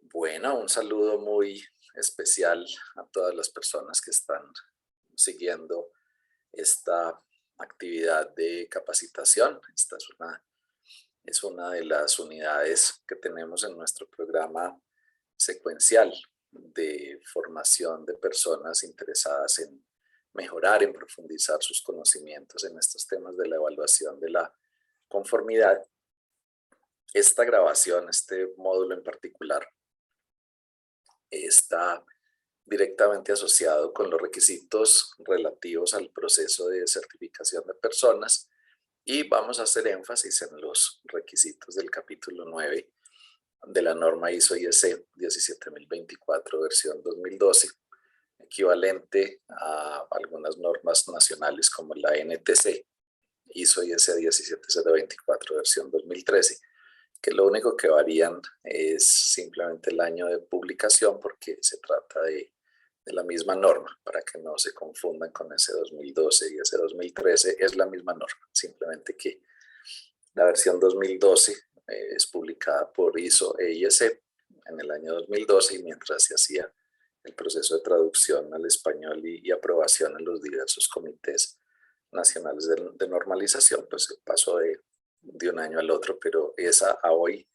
Bueno, un saludo muy especial a todas las personas que están siguiendo esta actividad de capacitación. Esta es una de las unidades que tenemos en nuestro programa secuencial de formación de personas interesadas en mejorar, en profundizar sus conocimientos en estos temas de la evaluación de la conformidad. Esta grabación, este módulo en particular, está directamente asociado con los requisitos relativos al proceso de certificación de personas y vamos a hacer énfasis en los requisitos del capítulo 9 de la norma ISO/IEC 17024 versión 2012, equivalente a algunas normas nacionales como la NTC ISO/IEC 17024 versión 2013, que lo único que varían es simplemente el año de publicación, porque se trata de la misma norma, para que no se confundan con ese 2012 y ese 2013, es la misma norma, simplemente que la versión 2012 es publicada por ISO e IEC en el año 2012, y mientras se hacía el proceso de traducción al español y aprobación en los diversos comités nacionales de normalización, pues se pasó de un año al otro, pero esa a hoy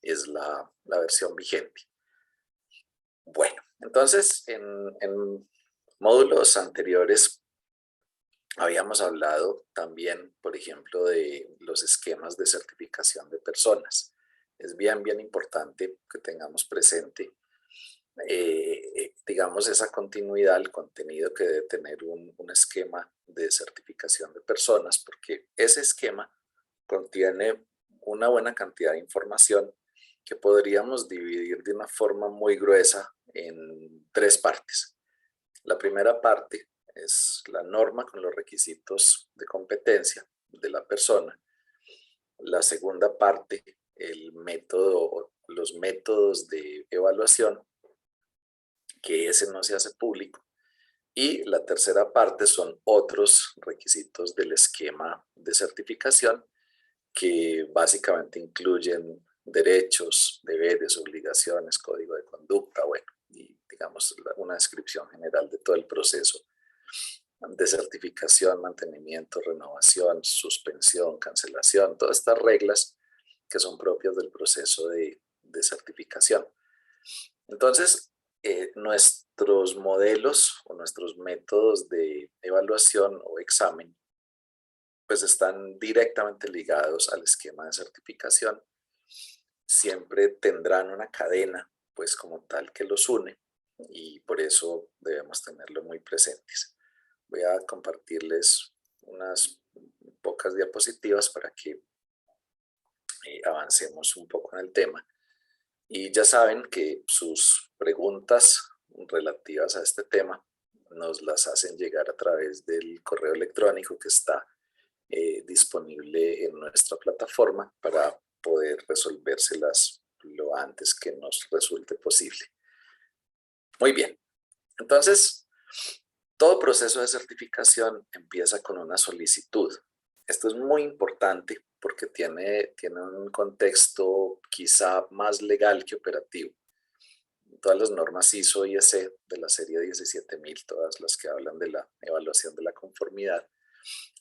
es la versión vigente. Bueno, entonces en módulos anteriores habíamos hablado también, por ejemplo, de los esquemas de certificación de personas. Es bien importante que tengamos presente, digamos, esa continuidad, el contenido que debe tener un esquema de certificación de personas, porque ese esquema contiene una buena cantidad de información que podríamos dividir de una forma muy gruesa en tres partes. La primera parte es la norma con los requisitos de competencia de la persona. La segunda parte, el método, los métodos de evaluación, que ese no se hace público. Y la tercera parte son otros requisitos del esquema de certificación, que básicamente incluyen derechos, deberes, obligaciones, código de conducta, bueno, y digamos una descripción general de todo el proceso de certificación, mantenimiento, renovación, suspensión, cancelación, todas estas reglas que son propias del proceso de certificación. Entonces, nuestros modelos o nuestros métodos de evaluación o examen pues están directamente ligados al esquema de certificación. Siempre tendrán una cadena, pues como tal, que los une, y por eso debemos tenerlo muy presentes. Voy a compartirles unas pocas diapositivas para que avancemos un poco en el tema. Y ya saben que sus preguntas relativas a este tema nos las hacen llegar a través del correo electrónico que está disponible en nuestra plataforma, para poder resolvérselas lo antes que nos resulte posible. Muy bien, entonces todo proceso de certificación empieza con una solicitud. Esto es muy importante porque tiene un contexto quizá más legal que operativo. Todas las normas ISO y IEC de la serie 17000, todas las que hablan de la evaluación de la conformidad,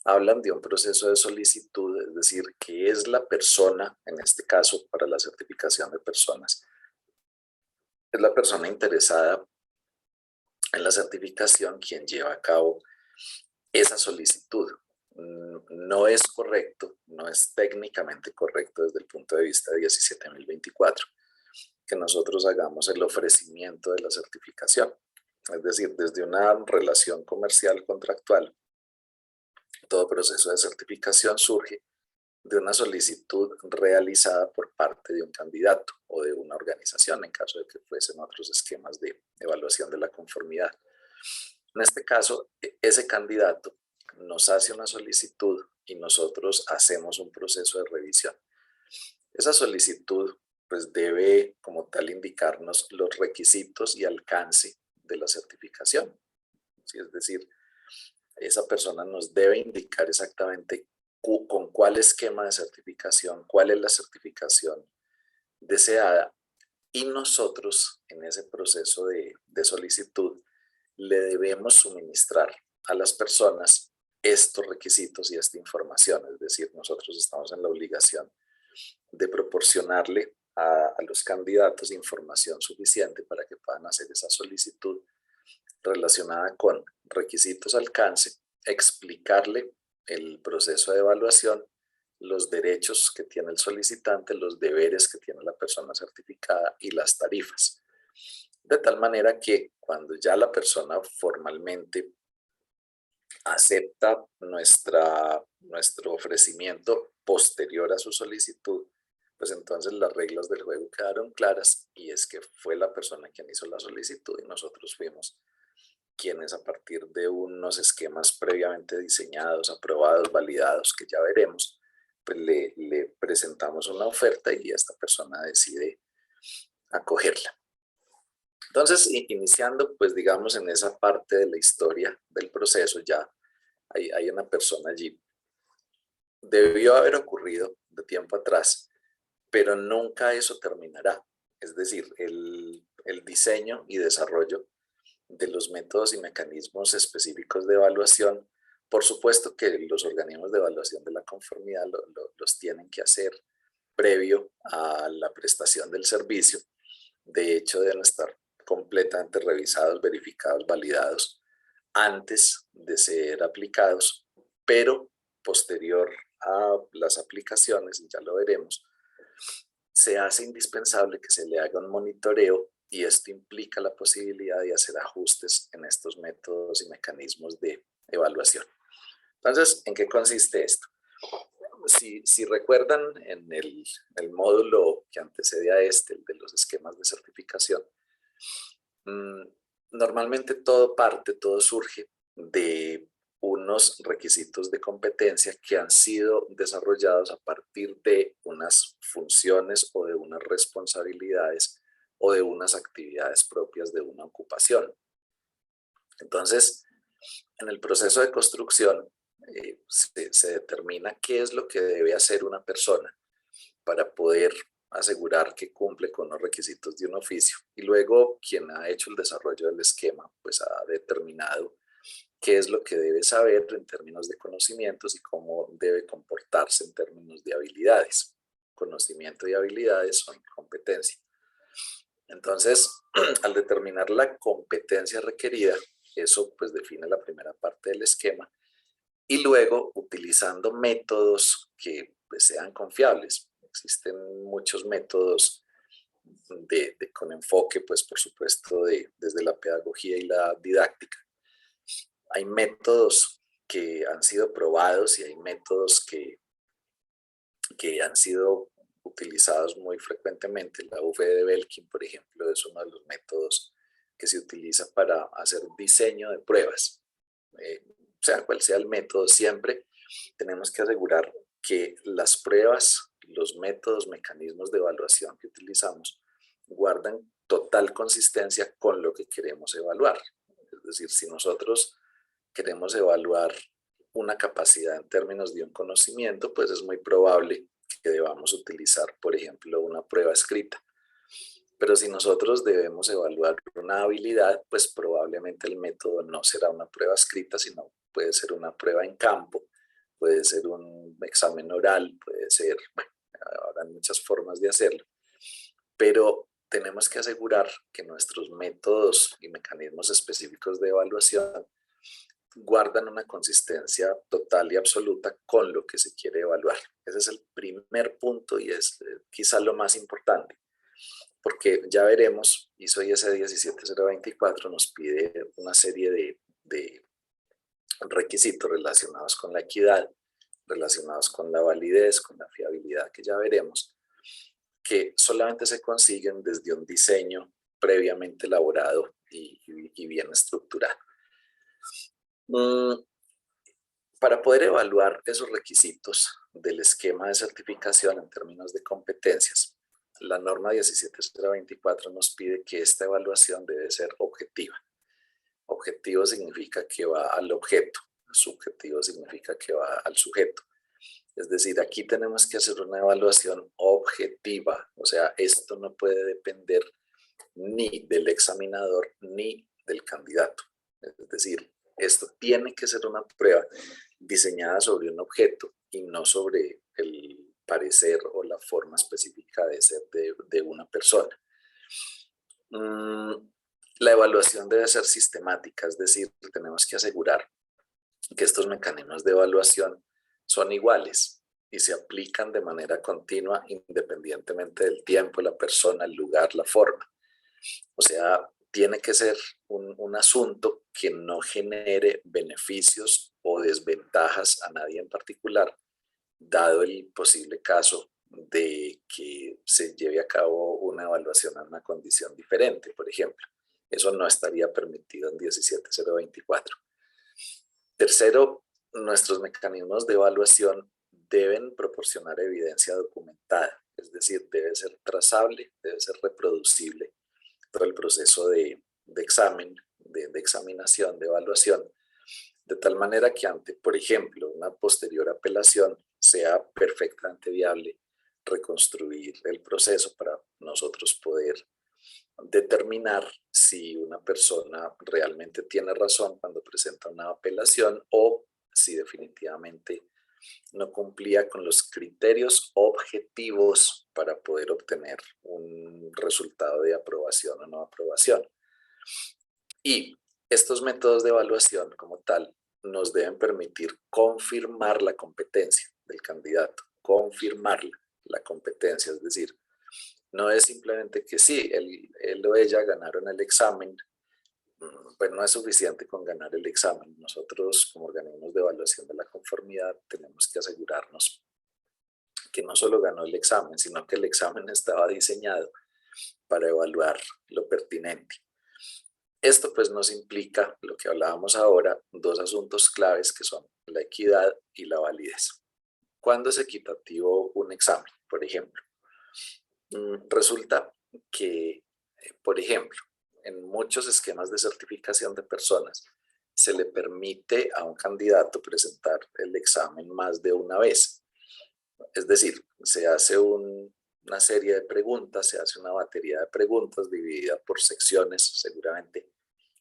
hablan de un proceso de solicitud, es decir, que es la persona, en este caso para la certificación de personas, es la persona interesada en la certificación quien lleva a cabo esa solicitud. No es correcto, no es técnicamente correcto desde el punto de vista de 17024 que nosotros hagamos el ofrecimiento de la certificación. Es decir, desde una relación comercial contractual, todo proceso de certificación surge de una solicitud realizada por parte de un candidato o de una organización, en caso de que fuesen otros esquemas de evaluación de la conformidad. En este caso, ese candidato nos hace una solicitud y nosotros hacemos un proceso de revisión. Esa solicitud pues debe como tal indicarnos los requisitos y alcance de la certificación. ¿Sí? Es decir, esa persona nos debe indicar exactamente con cuál esquema de certificación, cuál es la certificación deseada y nosotros en ese proceso de solicitud le debemos suministrar a las personas estos requisitos y esta información. Es decir, nosotros estamos en la obligación de proporcionarle a los candidatos información suficiente para que puedan hacer esa solicitud relacionada con requisitos, alcance, explicarle el proceso de evaluación, los derechos que tiene el solicitante, los deberes que tiene la persona certificada y las tarifas. De tal manera que cuando ya la persona formalmente acepta nuestro ofrecimiento posterior a su solicitud, pues entonces las reglas del juego quedaron claras y es que fue la persona quien hizo la solicitud y nosotros fuimos quienes a partir de unos esquemas previamente diseñados, aprobados, validados, que ya veremos, pues le presentamos una oferta y esta persona decide acogerla. Entonces, iniciando, pues digamos, en esa parte de la historia del proceso, ya hay una persona allí. Debió haber ocurrido de tiempo atrás, pero nunca eso terminará. Es decir, el diseño y desarrollo de los métodos y mecanismos específicos de evaluación, por supuesto que los organismos de evaluación de la conformidad los tienen que hacer previo a la prestación del servicio. De hecho, deben estar completamente revisados, verificados, validados antes de ser aplicados, pero posterior a las aplicaciones, ya lo veremos, se hace indispensable que se le haga un monitoreo y esto implica la posibilidad de hacer ajustes en estos métodos y mecanismos de evaluación. Entonces, ¿en qué consiste esto? Si recuerdan en el módulo que antecede a este, el de los esquemas de certificación, normalmente todo surge de unos requisitos de competencia que han sido desarrollados a partir de unas funciones o de unas responsabilidades o de unas actividades propias de una ocupación. Entonces, en el proceso de construcción se determina qué es lo que debe hacer una persona para poder asegurar que cumple con los requisitos de un oficio. Y luego quien ha hecho el desarrollo del esquema, pues ha determinado qué es lo que debe saber en términos de conocimientos y cómo debe comportarse en términos de habilidades. Conocimiento y habilidades son competencia. Entonces, al determinar la competencia requerida, eso pues define la primera parte del esquema y luego utilizando métodos que pues, sean confiables. Existen muchos métodos con enfoque, pues por supuesto, desde la pedagogía y la didáctica. Hay métodos que han sido probados y hay métodos que han sido utilizados muy frecuentemente. La UV de Belkin, por ejemplo, es uno de los métodos que se utiliza para hacer diseño de pruebas. Sea cual sea el método, siempre tenemos que asegurar que las pruebas, los métodos, mecanismos de evaluación que utilizamos guardan total consistencia con lo que queremos evaluar. Es decir, si nosotros queremos evaluar una capacidad en términos de un conocimiento, pues es muy probable que debamos utilizar, por ejemplo, una prueba escrita. Pero si nosotros debemos evaluar una habilidad, pues probablemente el método no será una prueba escrita, sino puede ser una prueba en campo, puede ser un examen oral, puede ser, bueno, habrá muchas formas de hacerlo. Pero tenemos que asegurar que nuestros métodos y mecanismos específicos de evaluación guardan una consistencia total y absoluta con lo que se quiere evaluar. Ese es el primer punto y es quizá lo más importante, porque ya veremos, ISO IS 17024 nos pide una serie de requisitos relacionados con la equidad, relacionados con la validez, con la fiabilidad, que ya veremos, que solamente se consiguen desde un diseño previamente elaborado y bien estructurado. Para poder evaluar esos requisitos del esquema de certificación en términos de competencias, la norma 17024 nos pide que esta evaluación debe ser objetiva. Objetivo significa que va al objeto, subjetivo significa que va al sujeto. Es decir, aquí tenemos que hacer una evaluación objetiva, o sea, esto no puede depender ni del examinador ni del candidato. Es decir, esto tiene que ser una prueba diseñada sobre un objeto y no sobre el parecer o la forma específica de ser de una persona. La evaluación debe ser sistemática, es decir, tenemos que asegurar que estos mecanismos de evaluación son iguales y se aplican de manera continua independientemente del tiempo, la persona, el lugar, la forma. O sea, tiene que ser un asunto que no genere beneficios o desventajas a nadie en particular, dado el posible caso de que se lleve a cabo una evaluación a una condición diferente, por ejemplo. Eso no estaría permitido en 17024. Tercero, nuestros mecanismos de evaluación deben proporcionar evidencia documentada, es decir, debe ser trazable, debe ser reproducible todo el proceso de examen, de examinación, de evaluación, de tal manera que ante, por ejemplo, una posterior apelación sea perfectamente viable reconstruir el proceso para nosotros poder determinar si una persona realmente tiene razón cuando presenta una apelación o si definitivamente no cumplía con los criterios objetivos para poder obtener un resultado de aprobación o no aprobación. Y estos métodos de evaluación como tal nos deben permitir confirmar la competencia del candidato, confirmar la competencia, es decir, no es simplemente que sí, él o ella ganaron el examen, pues no es suficiente con ganar el examen. Nosotros, como organismos de evaluación de la conformidad, tenemos que asegurarnos que no solo ganó el examen, sino que el examen estaba diseñado para evaluar lo pertinente. Esto pues nos implica, lo que hablábamos ahora, dos asuntos claves que son la equidad y la validez. ¿Cuándo es equitativo un examen, por ejemplo? Resulta que, por ejemplo, en muchos esquemas de certificación de personas se le permite a un candidato presentar el examen más de una vez. Es decir, se hace una serie de preguntas, se hace una batería de preguntas dividida por secciones, seguramente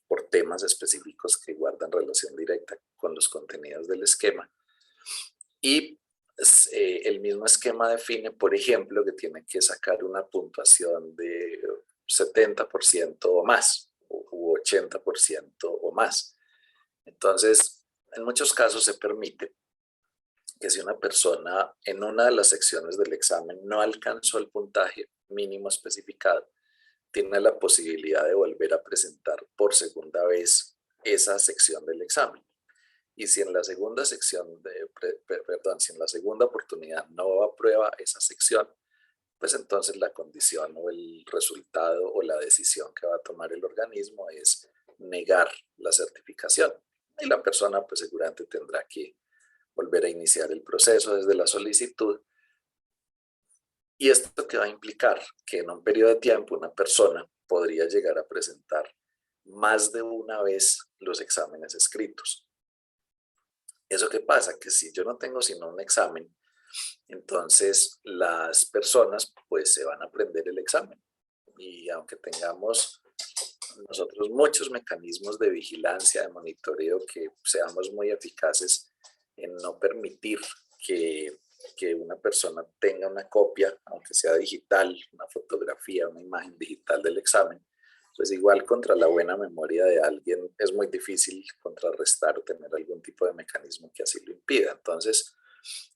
por temas específicos que guardan relación directa con los contenidos del esquema. Y el mismo esquema define, por ejemplo, que tiene que sacar una puntuación de 70% o más, u 80% o más. Entonces, en muchos casos se permite que si una persona en una de las secciones del examen no alcanzó el puntaje mínimo especificado, tiene la posibilidad de volver a presentar por segunda vez esa sección del examen. Y si en la segunda sección, si en la segunda oportunidad no aprueba esa sección, pues entonces la condición o el resultado o la decisión que va a tomar el organismo es negar la certificación. Y la persona pues seguramente tendrá que volver a iniciar el proceso desde la solicitud. ¿Y esto qué va a implicar? Que en un periodo de tiempo una persona podría llegar a presentar más de una vez los exámenes escritos. ¿Eso qué pasa? Que si yo no tengo sino un examen, entonces las personas pues se van a aprender el examen. Y aunque tengamos nosotros muchos mecanismos de vigilancia, de monitoreo, que seamos muy eficaces en no permitir que una persona tenga una copia, aunque sea digital, una fotografía, una imagen digital del examen, pues igual contra la buena memoria de alguien es muy difícil contrarrestar o tener algún tipo de mecanismo que así lo impida. Entonces,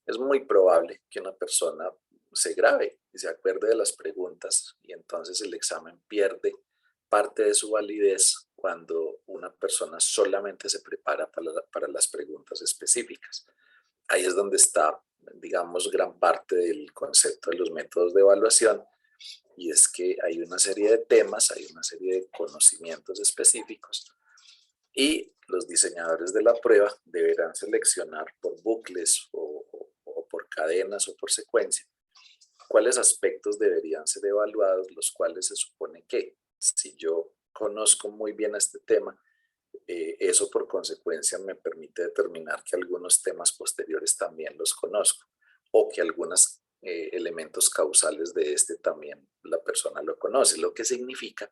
es muy probable que una persona se grabe y se acuerde de las preguntas y entonces el examen pierde parte de su validez cuando una persona solamente se prepara para las preguntas específicas. Ahí es donde está, digamos, gran parte del concepto de los métodos de evaluación, y es que hay una serie de temas, hay una serie de conocimientos específicos y los diseñadores de la prueba deberán seleccionar por bucles o por cadenas o por secuencia cuáles aspectos deberían ser evaluados, los cuales se supone que si yo conozco muy bien este tema, eso por consecuencia me permite determinar que algunos temas posteriores también los conozco o que algunas elementos causales de este también la persona lo conoce, lo que significa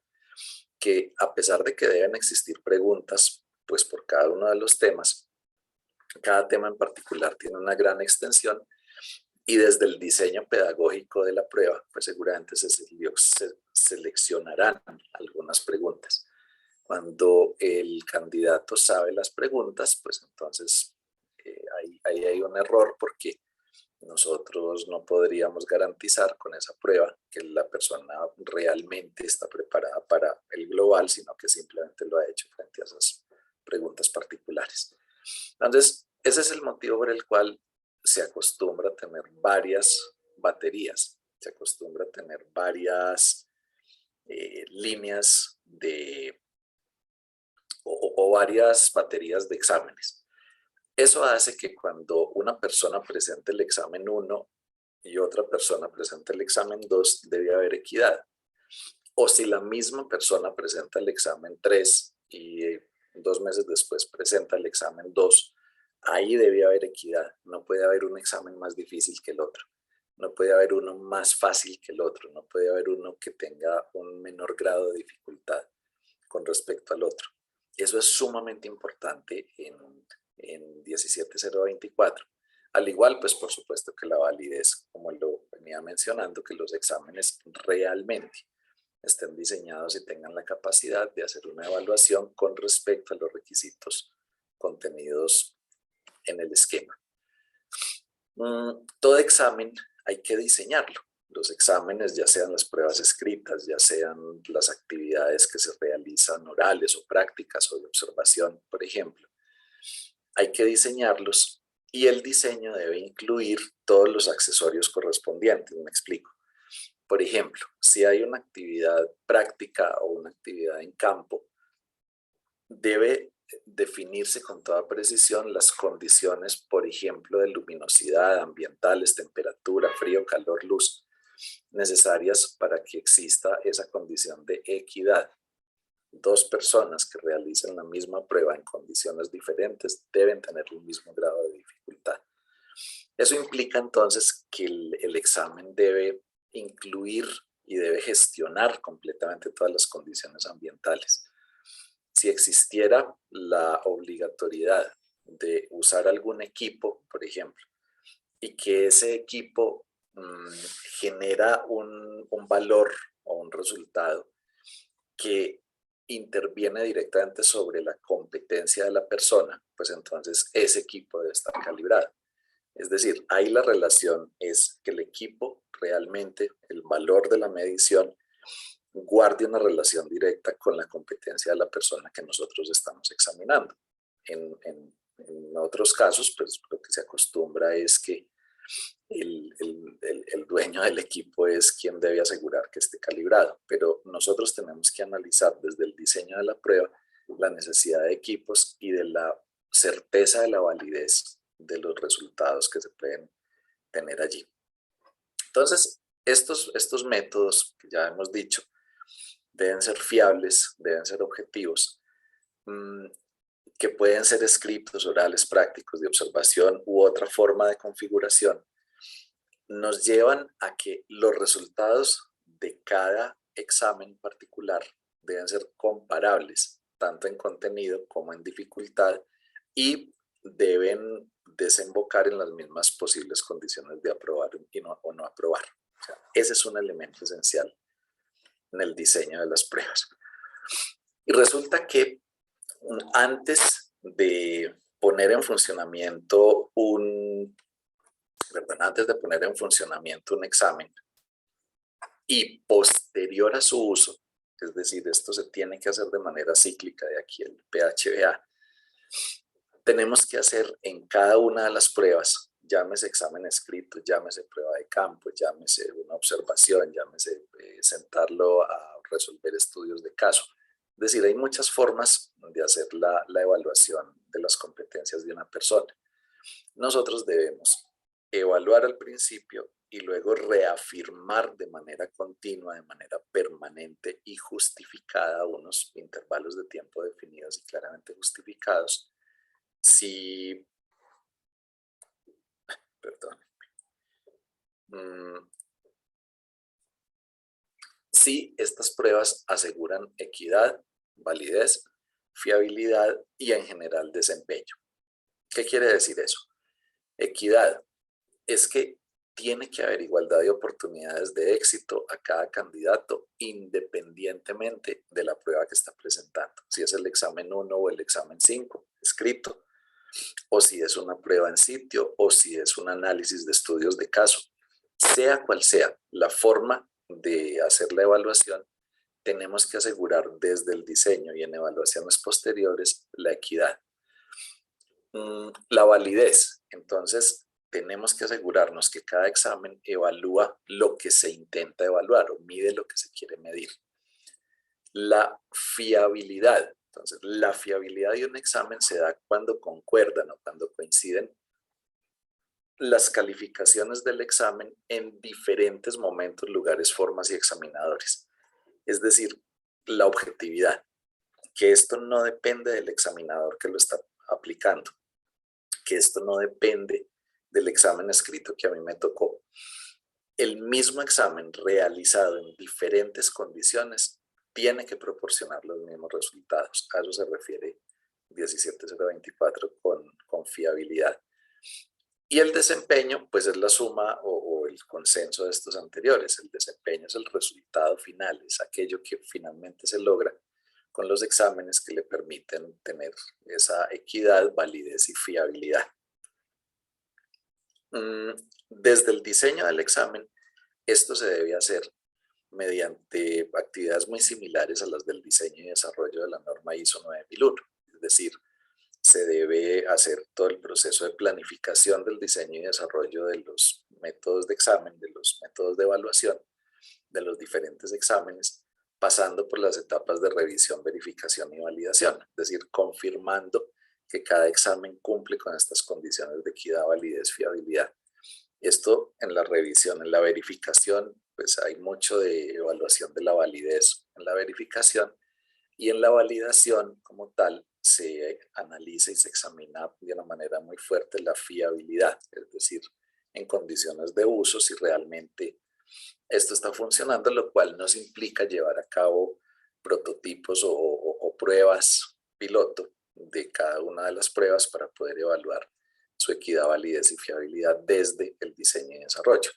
que a pesar de que deben existir preguntas, pues por cada uno de los temas, cada tema en particular tiene una gran extensión y desde el diseño pedagógico de la prueba, pues seguramente se seleccionarán algunas preguntas. Cuando el candidato sabe las preguntas, pues entonces ahí hay un error porque nosotros no podríamos garantizar con esa prueba que la persona realmente está preparada para el global, sino que simplemente lo ha hecho frente a esas preguntas particulares. Entonces, ese es el motivo por el cual se acostumbra a tener varias baterías, se acostumbra a tener varias líneas o varias baterías de exámenes. Eso hace que cuando una persona presente el examen 1 y otra persona presenta el examen 2, debe haber equidad. O si la misma persona presenta el examen 3 y 2 meses después presenta el examen 2, ahí debe haber equidad. No puede haber un examen más difícil que el otro. No puede haber uno más fácil que el otro. No puede haber uno que tenga un menor grado de dificultad con respecto al otro. Eso es sumamente importante en 17024. Al igual, pues por supuesto que la validez, como lo venía mencionando, que los exámenes realmente estén diseñados y tengan la capacidad de hacer una evaluación con respecto a los requisitos contenidos en el esquema. Todo examen hay que diseñarlo. Los exámenes, ya sean las pruebas escritas, ya sean las actividades que se realizan orales o prácticas o de observación, por ejemplo, hay que diseñarlos y el diseño debe incluir todos los accesorios correspondientes. Me explico. Por ejemplo, si hay una actividad práctica o una actividad en campo, debe definirse con toda precisión las condiciones, por ejemplo, de luminosidad, ambientales, temperatura, frío, calor, luz, necesarias para que exista esa condición de equidad. Dos personas que realicen la misma prueba en condiciones diferentes deben tener el mismo grado de dificultad. Eso implica entonces que el examen debe incluir y debe gestionar completamente todas las condiciones ambientales. Si existiera la obligatoriedad de usar algún equipo, por ejemplo, y que ese equipo genera un valor o un resultado que interviene directamente sobre la competencia de la persona, pues entonces ese equipo debe estar calibrado. Es decir, ahí la relación es que el equipo realmente, el valor de la medición, guarde una relación directa con la competencia de la persona que nosotros estamos examinando. En otros casos, pues lo que se acostumbra es que el dueño del equipo es quien debe asegurar que esté calibrado, pero nosotros tenemos que analizar desde el diseño de la prueba la necesidad de equipos y de la certeza de la validez de los resultados que se pueden tener allí. Entonces, estos métodos que ya hemos dicho deben ser fiables, deben ser objetivos, que pueden ser escritos, orales, prácticos, de observación u otra forma de configuración, nos llevan a que los resultados de cada examen particular deben ser comparables, tanto en contenido como en dificultad, y deben desembocar en las mismas posibles condiciones de aprobar o no aprobar. O sea, ese es un elemento esencial en el diseño de las pruebas. Y resulta que antes de poner en funcionamiento antes de poner en funcionamiento un examen y posterior a su uso, es decir, esto se tiene que hacer de manera cíclica, de aquí el PHBA, tenemos que hacer en cada una de las pruebas, llámese examen escrito, llámese prueba de campo, llámese una observación, llámese sentarlo a resolver estudios de caso. Es decir, hay muchas formas de hacer la evaluación de las competencias de una persona. Nosotros debemos evaluar al principio y luego reafirmar de manera continua, de manera permanente y justificada a unos intervalos de tiempo definidos y claramente justificados. Si, perdón, Sí, estas pruebas aseguran equidad, validez, fiabilidad y en general desempeño. ¿Qué quiere decir eso? Equidad es que tiene que haber igualdad de oportunidades de éxito a cada candidato independientemente de la prueba que está presentando. Si es el examen 1 o el examen 5 escrito, o si es una prueba en sitio, o si es un análisis de estudios de caso. Sea cual sea la forma de hacer la evaluación, tenemos que asegurar desde el diseño y en evaluaciones posteriores la equidad. La validez. Entonces, tenemos que asegurarnos que cada examen evalúa lo que se intenta evaluar o mide lo que se quiere medir. La fiabilidad. Entonces, la fiabilidad de un examen se da cuando concuerdan o cuando coinciden las calificaciones del examen en diferentes momentos, lugares, formas y examinadores. Es decir, la objetividad, que esto no depende del examinador que lo está aplicando, que esto no depende del examen escrito que a mí me tocó. El mismo examen realizado en diferentes condiciones tiene que proporcionar los mismos resultados. A eso se refiere 17024 con fiabilidad. Y el desempeño, pues es la suma o el consenso de estos anteriores. El desempeño es el resultado final, es aquello que finalmente se logra con los exámenes que le permiten tener esa equidad, validez y fiabilidad. Desde el diseño del examen, esto se debe hacer mediante actividades muy similares a las del diseño y desarrollo de la norma ISO 9001. Es decir, se debe hacer todo el proceso de planificación del diseño y desarrollo de los métodos de examen, de los métodos de evaluación, de los diferentes exámenes, pasando por las etapas de revisión, verificación y validación, es decir, confirmando que cada examen cumple con estas condiciones de equidad, validez, fiabilidad. Esto en la revisión, en la verificación, pues hay mucho de evaluación de la validez en la verificación, y en la validación como tal se analiza y se examina de una manera muy fuerte la fiabilidad, es decir, en condiciones de uso, si realmente esto está funcionando, lo cual nos implica llevar a cabo prototipos o pruebas piloto de cada una de las pruebas para poder evaluar su equidad, validez y fiabilidad desde el diseño y desarrollo.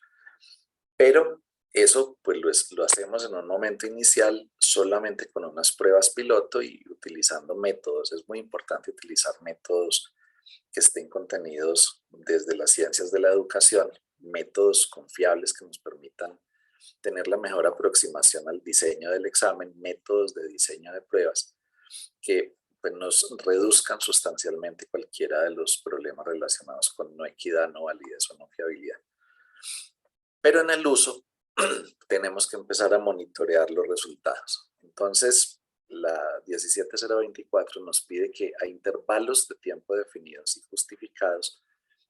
Pero eso pues lo hacemos en un momento inicial solamente con unas pruebas piloto y utilizando métodos. Es muy importante utilizar métodos que estén contenidos desde las ciencias de la educación, métodos confiables que nos permitan tener la mejor aproximación al diseño del examen, métodos de diseño de pruebas que pues, nos reduzcan sustancialmente cualquiera de los problemas relacionados con no equidad, no validez o no fiabilidad. Pero en el uso tenemos que empezar a monitorear los resultados. Entonces, la 17024 nos pide que a intervalos de tiempo definidos y justificados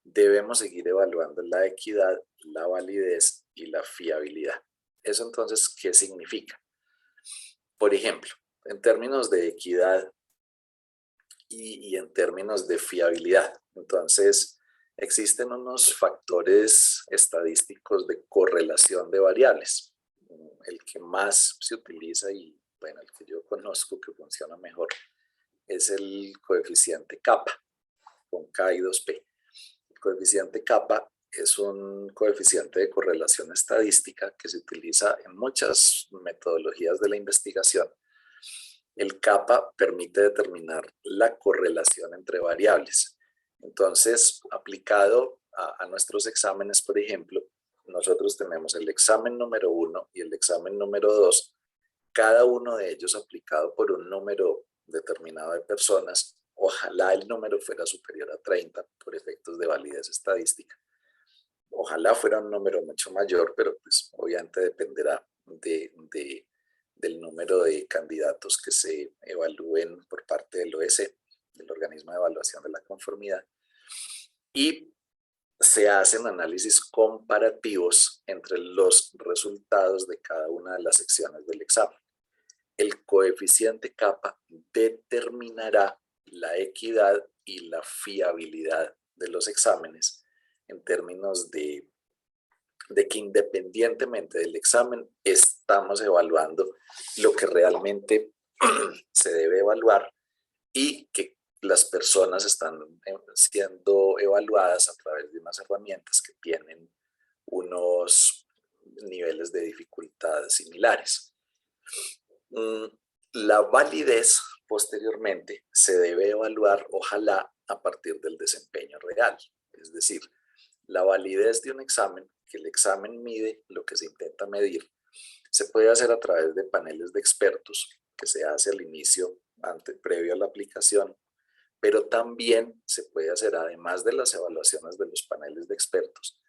debemos seguir evaluando la equidad, la validez y la fiabilidad. ¿Eso entonces qué significa? Por ejemplo, en términos de equidad y en términos de fiabilidad. Entonces, existen unos factores estadísticos de correlación de variables. El que más se utiliza y, bueno, el que yo conozco que funciona mejor es el coeficiente kappa, con K y 2P. El coeficiente kappa es un coeficiente de correlación estadística que se utiliza en muchas metodologías de la investigación. El kappa permite determinar la correlación entre variables. Entonces, aplicado a nuestros exámenes, por ejemplo, nosotros tenemos el examen número 1 y el examen número 2, cada uno de ellos aplicado por un número determinado de personas. Ojalá el número fuera superior a 30 por efectos de validez estadística. Ojalá fuera un número mucho mayor, pero pues obviamente dependerá del número de candidatos que se evalúen por parte del OEC, del Organismo de Evaluación de la Conformidad, y se hacen análisis comparativos entre los resultados de cada una de las secciones del examen. El coeficiente kappa determinará la equidad y la fiabilidad de los exámenes en términos de de que independientemente del examen estamos evaluando lo que realmente se debe evaluar y que las personas están siendo evaluadas a través de unas herramientas que tienen unos niveles de dificultad similares. La validez posteriormente se debe evaluar, ojalá, a partir del desempeño real. Es decir, la validez de un examen, que el examen mide lo que se intenta medir, se puede hacer a través de paneles de expertos que se hace al inicio, previo a la aplicación, pero también se puede hacer, además de las evaluaciones de los paneles de expertos,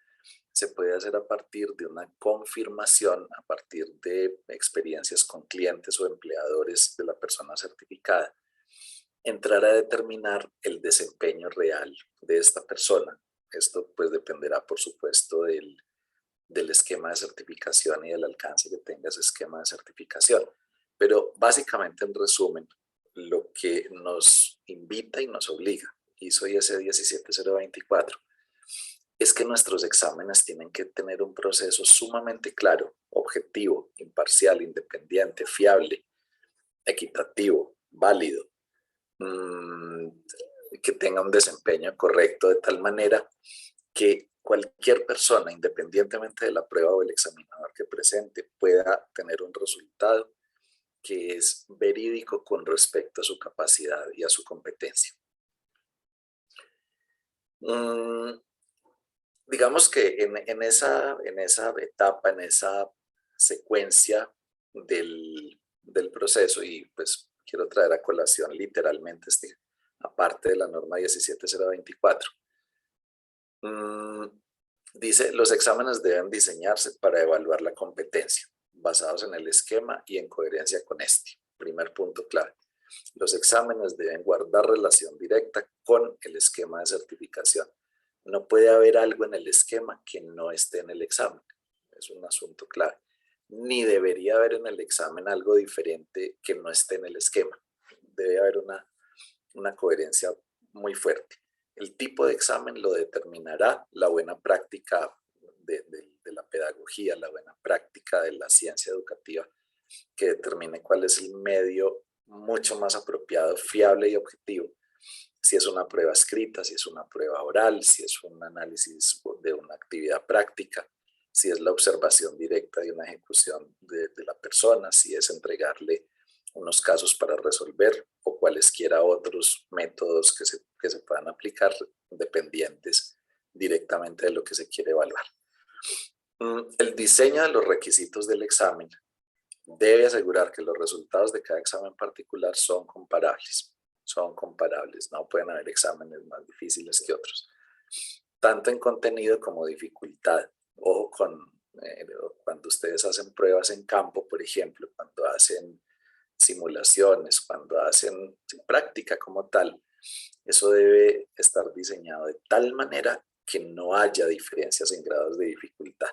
se puede hacer a partir de una confirmación, a partir de experiencias con clientes o empleadores de la persona certificada, entrar a determinar el desempeño real de esta persona. Esto pues dependerá, por supuesto, del esquema de certificación y del alcance que tenga ese esquema de certificación. Pero básicamente, en resumen, lo que nos invita y nos obliga ISO IS 17024 es que nuestros exámenes tienen que tener un proceso sumamente claro, objetivo, imparcial, independiente, fiable, equitativo, válido, que tenga un desempeño correcto de tal manera que cualquier persona, independientemente de la prueba o el examinador que presente, pueda tener un resultado que es verídico con respecto a su capacidad y a su competencia. Digamos que en esa etapa, en esa secuencia del proceso, y pues quiero traer a colación literalmente aparte de la norma 17024, dice: los exámenes deben diseñarse para evaluar la competencia, basados en el esquema y en coherencia con este. Primer punto clave. Los exámenes deben guardar relación directa con el esquema de certificación. No puede haber algo en el esquema que no esté en el examen. Es un asunto clave. Ni debería haber en el examen algo diferente que no esté en el esquema. Debe haber una coherencia muy fuerte. El tipo de examen lo determinará la buena práctica de la pedagogía, la buena práctica de la ciencia educativa, que determine cuál es el medio mucho más apropiado, fiable y objetivo. Si es una prueba escrita, si es una prueba oral, si es un análisis de una actividad práctica, si es la observación directa de una ejecución de la persona, si es entregarle unos casos para resolver o cualesquiera otros métodos que se puedan aplicar dependientes directamente de lo que se quiere evaluar. El diseño de los requisitos del examen debe asegurar que los resultados de cada examen particular son comparables. No pueden haber exámenes más difíciles que otros, tanto en contenido como dificultad. Ojo con cuando ustedes hacen pruebas en campo, por ejemplo, cuando hacen simulaciones, cuando hacen práctica como tal, eso debe estar diseñado de tal manera que no haya diferencias en grados de dificultad.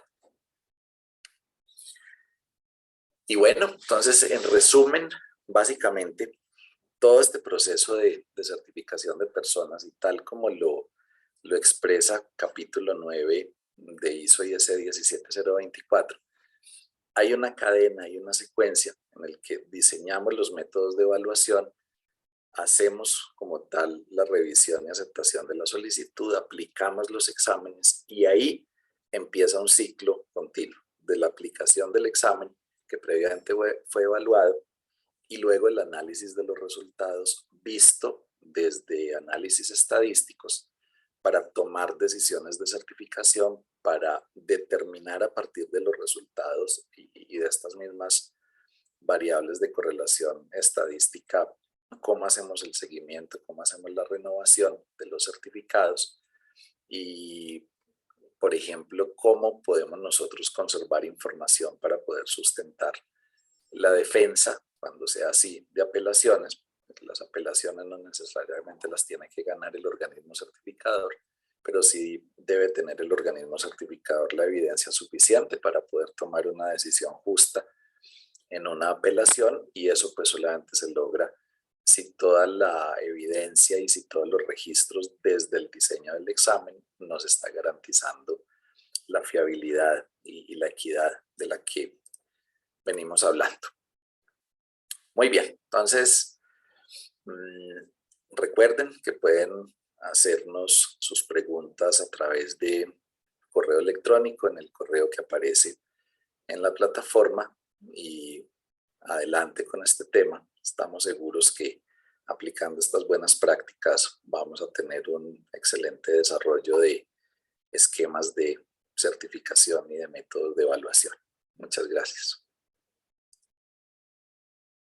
Y bueno, entonces, en resumen, básicamente, todo este proceso de certificación de personas, y tal como lo expresa capítulo 9 de ISO IS 17024, hay una cadena, hay una secuencia en el que diseñamos los métodos de evaluación, hacemos como tal la revisión y aceptación de la solicitud, aplicamos los exámenes y ahí empieza un ciclo continuo de la aplicación del examen que previamente fue evaluado y luego el análisis de los resultados visto desde análisis estadísticos para tomar decisiones de certificación, para determinar a partir de los resultados y de estas mismas variables de correlación estadística cómo hacemos el seguimiento, cómo hacemos la renovación de los certificados y, por ejemplo, cómo podemos nosotros conservar información para poder sustentar la defensa cuando sea así de apelaciones. Las apelaciones no necesariamente las tiene que ganar el organismo certificador, pero sí debe tener el organismo certificador la evidencia suficiente para poder tomar una decisión justa en una apelación, y eso pues solamente se logra si toda la evidencia y si todos los registros desde el diseño del examen nos está garantizando la fiabilidad y la equidad de la que venimos hablando. Muy bien, entonces recuerden que pueden hacernos sus preguntas a través de correo electrónico en el correo que aparece en la plataforma y adelante con este tema. Estamos seguros que aplicando estas buenas prácticas vamos a tener un excelente desarrollo de esquemas de certificación y de métodos de evaluación. Muchas gracias.